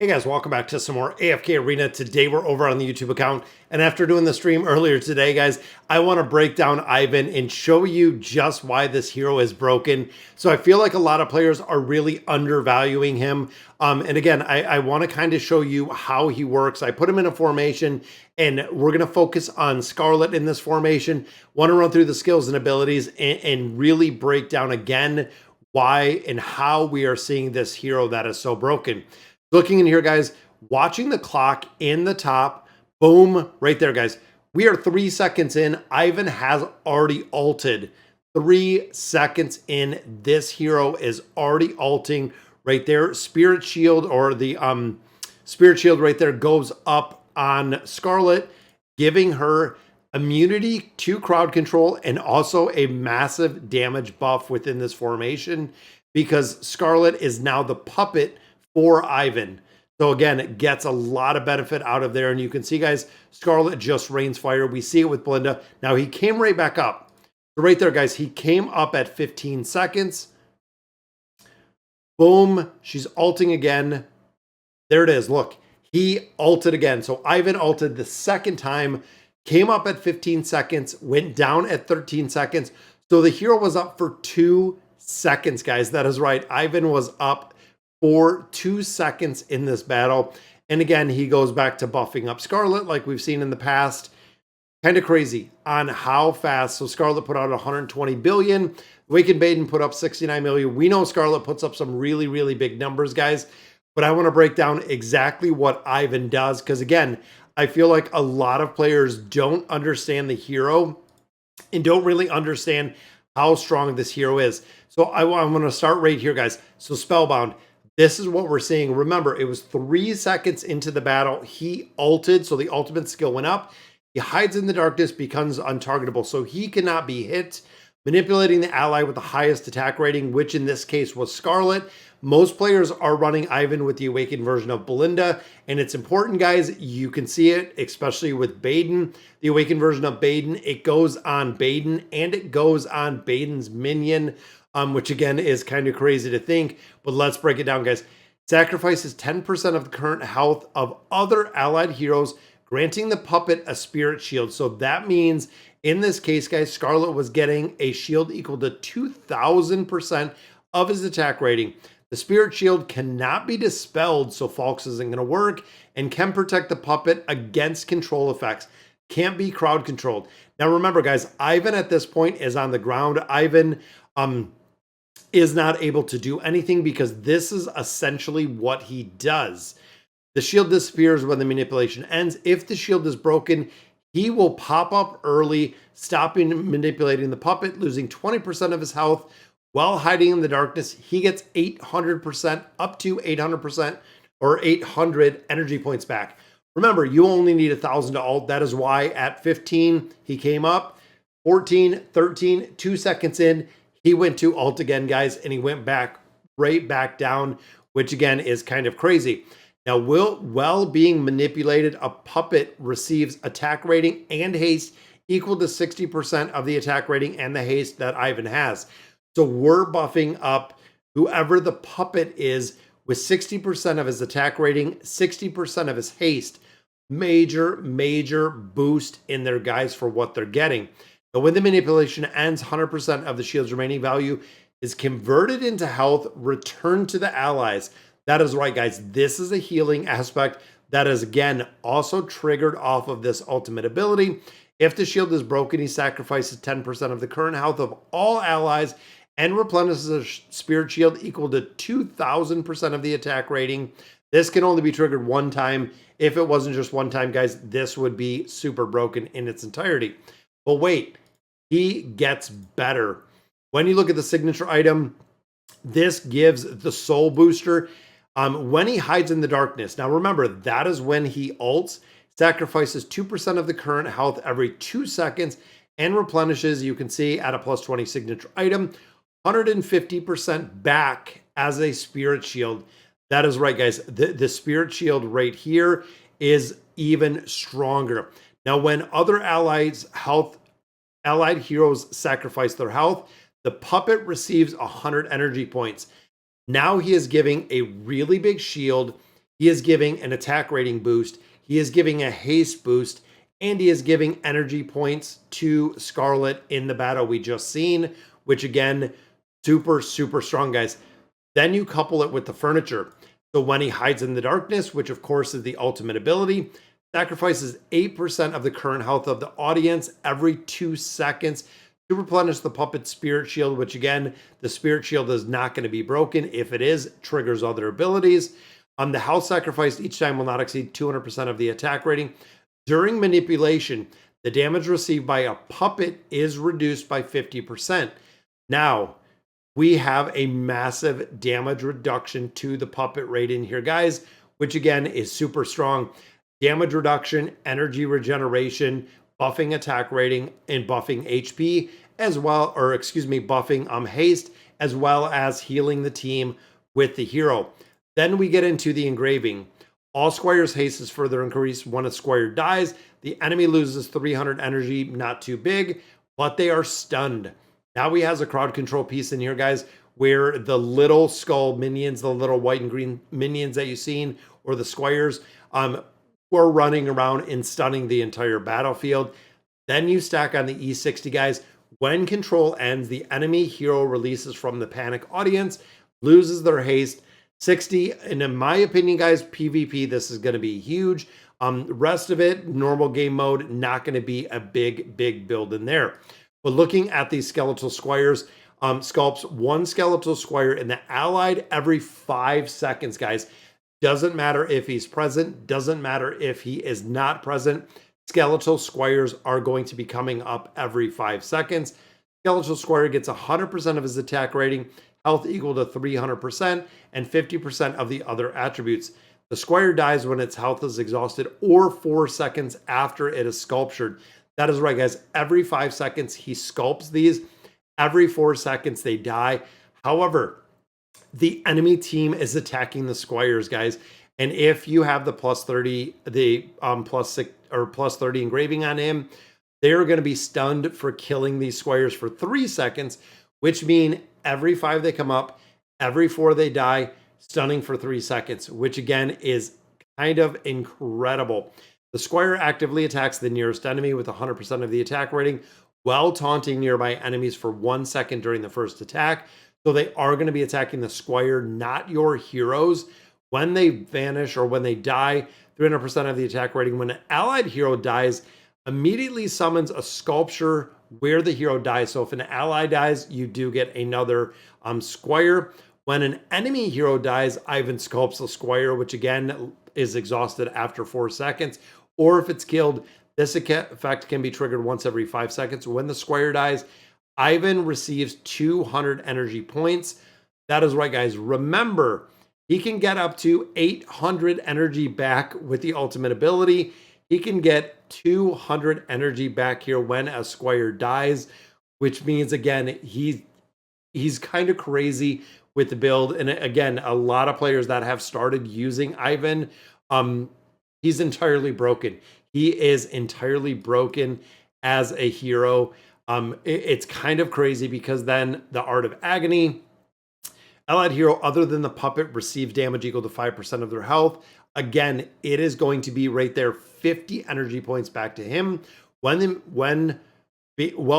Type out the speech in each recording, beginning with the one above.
Hey guys, welcome back to some more AFK Arena. Today we're over on the YouTube account, and after doing the stream earlier today, guys, I want to break down Ivan and show you just why this hero is broken. So I feel like a lot of players are really undervaluing him. And again, I want to kind of show you how he works. I put him in a formation, and we're going to focus on Scarlet in this formation. Want to run through the skills and abilities and really break down again why and how we are seeing this hero that is so broken. Looking in here, guys, watching the clock in the top, boom, right there, guys. We are 3 seconds in. Ivan has already ulted. 3 seconds in, this hero is already ulting right there. Spirit Shield, or the Spirit Shield right there, goes up on Scarlet, giving her immunity to crowd control and also a massive damage buff within this formation, because Scarlet is now the puppet for Ivan. So again, it gets a lot of benefit out of there. And you can see, guys, Scarlet just rains fire. We see it with Belinda. Now he came right back up. So right there, guys, he came up at 15 seconds. Boom. She's ulting again. There it is. Look, he ulted again. So Ivan ulted the second time, came up at 15 seconds, went down at 13 seconds. So the hero was up for 2 seconds, guys. That is right. Ivan was up for 2 seconds in this battle. And again, he goes back to buffing up Scarlet like we've seen in the past. Kind of crazy on how fast. So Scarlet put out 120 billion. Awakened Baden put up 69 million. We know Scarlet puts up some really, really big numbers, guys. But I want to break down exactly what Ivan does, because again, I feel like a lot of players don't understand the hero and don't really understand how strong this hero is. So I'm going to start right here, guys. So Spellbound. This is what we're seeing. Remember, it was 3 seconds into the battle. He ulted, so the ultimate skill went up. He hides in the darkness, becomes untargetable, so he cannot be hit. Manipulating the ally with the highest attack rating, which in this case was Scarlet. Most players are running Ivan with the awakened version of Belinda, and it's important, guys. You can see it, especially with Baden. The awakened version of Baden, it goes on Baden, and it goes on Baden's minion, which again is kind of crazy to think, but let's break it down, guys. Sacrifices 10% of the current health of other allied heroes, granting the puppet a spirit shield. So that means in this case, guys, Scarlet was getting a shield equal to 2,000% of his attack rating. The spirit shield cannot be dispelled, so Falx isn't going to work, and can protect the puppet against control effects. Can't be crowd controlled. Now remember, guys, Ivan at this point is on the ground. Ivan is not able to do anything because this is essentially what he does. The shield disappears when the manipulation ends. If the shield is broken, he will pop up early, stopping manipulating the puppet, losing 20% of his health while hiding in the darkness. He gets 800%, up to 800% or 800 energy points back. Remember, you only need 1,000 to ult. That is why at 15, he came up, 14, 13, 2 seconds in, he went to ult again, guys, and he went back, right back down, which again is kind of crazy. Now, while being manipulated, a puppet receives attack rating and haste equal to 60% of the attack rating and the haste that Ivan has. So we're buffing up whoever the puppet is with 60% of his attack rating, 60% of his haste. Major, major boost in there, guys, for what they're getting. But when the manipulation ends, 100% of the shield's remaining value is converted into health, returned to the allies. That is right, guys. This is a healing aspect that is, again, also triggered off of this ultimate ability. If the shield is broken, he sacrifices 10% of the current health of all allies and replenishes a spirit shield equal to 2,000% of the attack rating. This can only be triggered one time. If it wasn't just one time, guys, this would be super broken in its entirety. But wait. He gets better. When you look at the signature item, this gives the soul booster when he hides in the darkness. Now remember, that is when he ults, sacrifices 2% of the current health every 2 seconds, and replenishes, you can see, at a plus 20 signature item, 150% back as a spirit shield. That is right, guys. The spirit shield right here is even stronger. Now, when other allied heroes sacrifice their health, the puppet receives 100 energy points. Now he is giving a really big shield. He is giving an attack rating boost. He is giving a haste boost. And he is giving energy points to Scarlet in the battle we just seen, which again, super, super strong, guys. Then you couple it with the furniture. So when he hides in the darkness, which of course is the ultimate ability, sacrifices 8% of the current health of the audience every 2 seconds to replenish the puppet spirit shield, which again, the spirit shield is not going to be broken. If it is, triggers other abilities. The health sacrificed each time will not exceed 200% of the attack rating. During manipulation, the damage received by a puppet is reduced by 50%. Now, we have a massive damage reduction to the puppet rating here, guys, which again is super strong. Damage reduction, energy regeneration, buffing attack rating, and buffing HP as well, or excuse me, buffing haste, as well as healing the team with the hero. Then we get into the engraving. All Squire's haste is further increased when a Squire dies. The enemy loses 300 energy, not too big, but they are stunned. Now he has a crowd control piece in here, guys, where the little skull minions, the little white and green minions that you've seen, or the Squires, were running around and stunning the entire battlefield. Then you stack on the E60, guys. When control ends, the enemy hero releases from the panic audience, loses their haste, 60, and in my opinion, guys, PvP, this is going to be huge. Rest of it, normal game mode, not going to be a big build in there. But looking at these skeletal squires, sculpts one skeletal squire in the allied every 5 seconds, guys. Doesn't matter if he's present, doesn't matter if he is not present. Skeletal squires are going to be coming up every 5 seconds. Skeletal squire gets 100% of his attack rating, health equal to 300%, and 50% of the other attributes. The squire dies when its health is exhausted or 4 seconds after it is sculptured. That is right, guys. Every 5 seconds, he sculpts these. Every 4 seconds, they die. However, the enemy team is attacking the squires, guys. And if you have the plus 30, the plus 6 or plus 30 engraving on him, they're going to be stunned for killing these squires for 3 seconds, which mean every 5 they come up, every 4 they die, stunning for 3 seconds, which again is kind of incredible. The squire actively attacks the nearest enemy with 100% of the attack rating while taunting nearby enemies for 1 second during the first attack. So they are going to be attacking the squire, not your heroes. When they vanish or when they die, 300% of the attack rating. When an allied hero dies, immediately summons a sculpture where the hero dies. So if an ally dies, you do get another squire. When an enemy hero dies, Ivan sculpts a squire, which again is exhausted after 4 seconds. Or if it's killed, this effect can be triggered once every 5 seconds. When the squire dies, Ivan receives 200 energy points. That is right, guys. Remember, he can get up to 800 energy back with the ultimate ability. He can get 200 energy back here when a squire dies, which means, again, he's kind of crazy with the build. And again, a lot of players that have started using Ivan, he's entirely broken. He is entirely broken as a hero. It's kind of crazy because then the Art of Agony, allied hero other than the puppet receives damage equal to 5% of their health. Again, it is going to be right there, 50 energy points back to him. While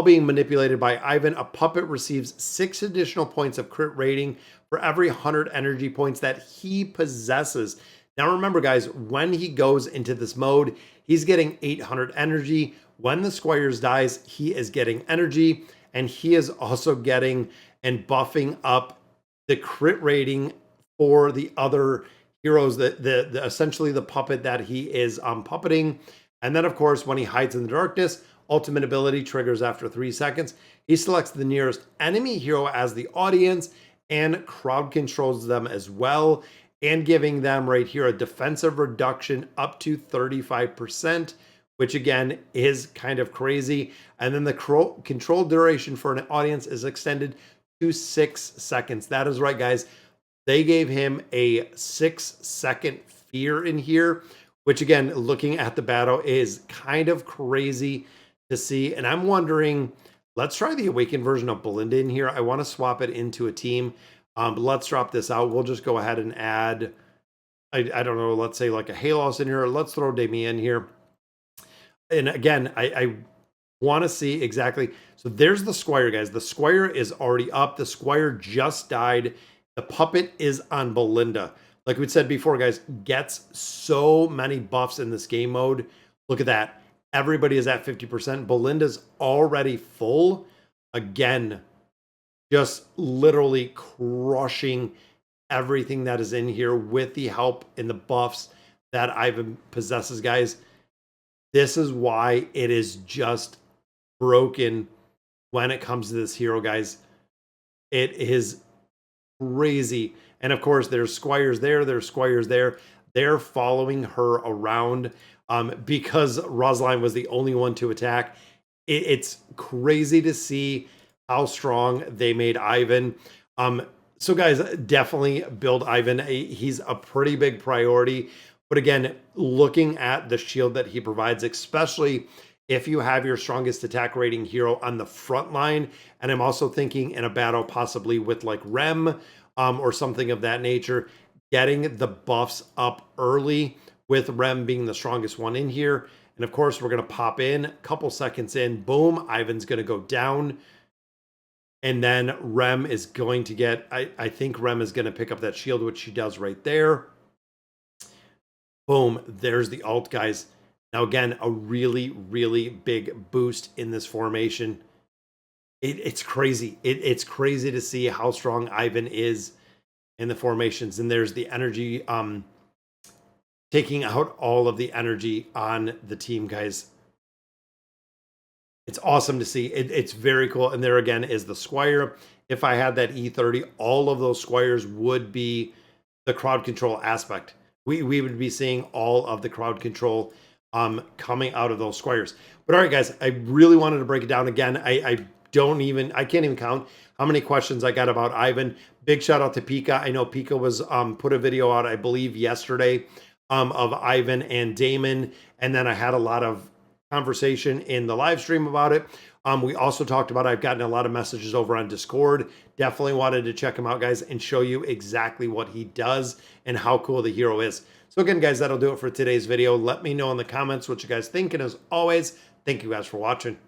being manipulated by Ivan, a puppet receives 6 additional points of crit rating for every 100 energy points that he possesses. Now remember, guys, when he goes into this mode, he's getting 800 energy. When the squires dies, he is getting energy, and he is also getting and buffing up the crit rating for the other heroes, the essentially the puppet that he is puppeting. And then, of course, when he hides in the darkness, ultimate ability triggers after 3 seconds. He selects the nearest enemy hero as the audience and crowd controls them as well, and giving them right here a defensive reduction up to 35%, which again is kind of crazy. And then the control duration for an audience is extended to 6 seconds. That is right, guys. They gave him a 6-second fear in here, which again, looking at the battle is kind of crazy to see. And I'm wondering, let's try the awakened version of Belinda in here. I want to swap it into a team. Let's drop this out. We'll just go ahead and add I don't know, let's say like a Halos in here. Let's throw Demi in here. And again, I want to see exactly. So there's the Squire, guys. The Squire is already up. The Squire just died. The puppet is on Belinda. Like we said before, guys, gets so many buffs in this game mode. Look at that. Everybody is at 50%. Belinda's already full. Again, just literally crushing everything that is in here with the help and the buffs that Ivan possesses, guys. This is why it is just broken when it comes to this hero, guys. It is crazy. And of course, there's Squires there, there's Squires there. They're following her around because Rosaline was the only one to attack. It's crazy to see how strong they made Ivan. So guys, definitely build Ivan. He's a pretty big priority. But again, looking at the shield that he provides, especially if you have your strongest attack rating hero on the front line, and I'm also thinking in a battle possibly with like Rem or something of that nature, getting the buffs up early with Rem being the strongest one in here. And of course, we're going to pop in a couple seconds in. Boom, Ivan's going to go down. And then Rem is going to get, I think Rem is going to pick up that shield, which she does right there. Boom, there's the ult, guys. Now, again, a really, really big boost in this formation. It's crazy. It's crazy to see how strong Ivan is in the formations. And there's the energy, taking out all of the energy on the team, guys. It's awesome to see. It's very cool. And there again is the Squire. If I had that E30, all of those Squires would be the crowd control aspect. We would be seeing all of the crowd control coming out of those Squires. But all right, guys, I really wanted to break it down again. I can't even count how many questions I got about Ivan. Big shout out to Pika. I know Pika was put a video out, I believe, yesterday of Ivan and Damon. And then I had a lot of conversation in the live stream about it. We also talked about, I've gotten a lot of messages over on Discord. Definitely wanted to check him out, guys, and show you exactly what he does and how cool the hero is. So again, guys, that'll do it for today's video. Let me know in the comments what you guys think. And as always, thank you guys for watching.